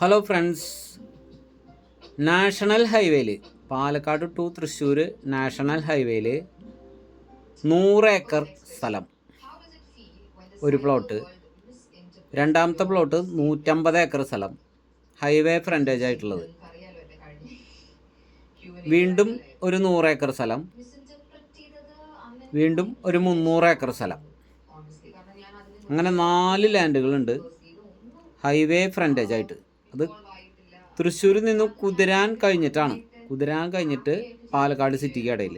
Hello friends, national ഹൈവേയിൽ Palakkad to Thrissur national ഹൈവേയിൽ 100 acre സ്ഥലം ഒരു പ്ലോട്ട്, രണ്ടാമത്തെ പ്ലോട്ട് 150 ഏക്കർ സ്ഥലം, ഹൈവേ ഫ്രണ്ടേജ് ആയിട്ടുള്ളത്. വീണ്ടും ഒരു 100 ഏക്കർ സ്ഥലം, വീണ്ടും ഒരു 300 ഏക്കർ സ്ഥലം. അങ്ങനെ 4 ലാൻഡുകളുണ്ട് ഹൈവേ ഫ്രണ്ടേജ് ആയിട്ട്. അത് തൃശ്ശൂരിൽ നിന്ന് കുതിരാൻ കഴിഞ്ഞിട്ട് പാലക്കാട് സിറ്റിക്ക് ഇടയിൽ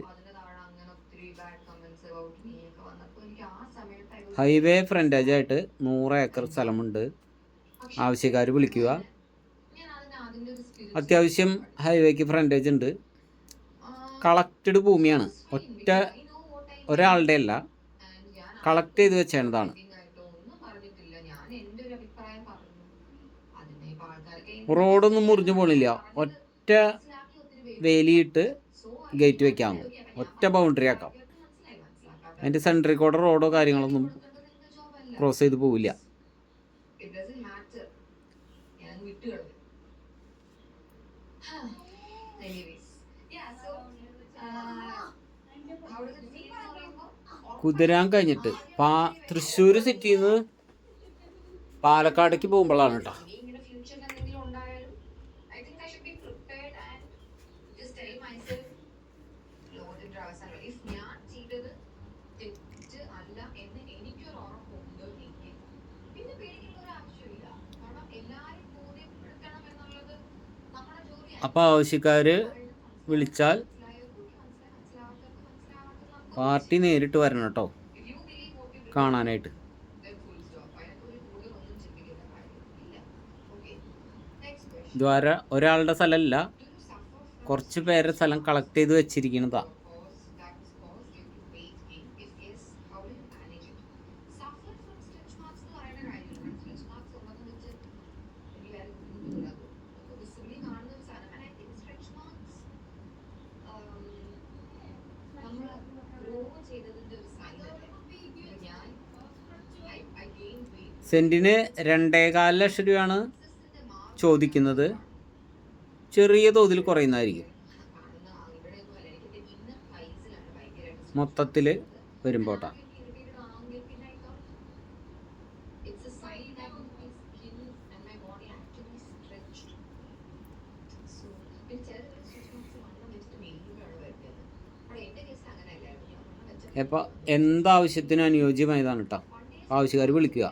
ഹൈവേ ഫ്രണ്ടേജ് ആയിട്ട് 100 ഏക്കർ സ്ഥലമുണ്ട്. ആവശ്യക്കാർ വിളിക്കുക. അത്യാവശ്യം ഹൈവേക്ക് ഫ്രണ്ടേജ് ഉണ്ട്. കളക്റ്റഡ് ഭൂമിയാണ്, ഒരാളുടെ അല്ല, കളക്ട് ചെയ്ത് വെച്ചതാണ്. റോഡൊന്നും മുറിഞ്ഞു പോണില്ല. ഒറ്റ വേലിയിട്ട് ഗേറ്റ് വെക്കാം, ഒറ്റ ബൗണ്ടറി ആക്കാം. അതിൻ്റെ സെൻട്രിൽ കൂടെ റോഡോ കാര്യങ്ങളൊന്നും ക്രോസ് ചെയ്ത് പോവില്ല. കുതിരാൻ കഴിഞ്ഞിട്ട് തൃശ്ശൂർ സിറ്റിയിൽ നിന്ന് പാലക്കാടേക്ക് പോകുമ്പോഴാണ് കേട്ടോ. അപ്പോൾ ആവശ്യക്കാർ വിളിച്ചാൽ പാർട്ടി നേരിട്ട് വരണം കേട്ടോ കാണാനായിട്ട്. ഇതുവരെ ഒരാളുടെ സ്ഥലമല്ല, കുറച്ച് പേരുടെ സ്ഥലം കളക്ട് ചെയ്ത് വെച്ചിരിക്കുന്നതാ. സെൻറ്റിന് 2.25 ലക്ഷം രൂപയാണ് ചോദിക്കുന്നത്. ചെറിയ തോതിൽ കുറയുന്നതായിരിക്കും മൊത്തത്തിൽ വരുമ്പോട്ടാ. അപ്പോൾ എന്താവശ്യത്തിനും അനുയോജ്യമായതാണ് കേട്ടോ. ആവശ്യക്കാർ വിളിക്കുക.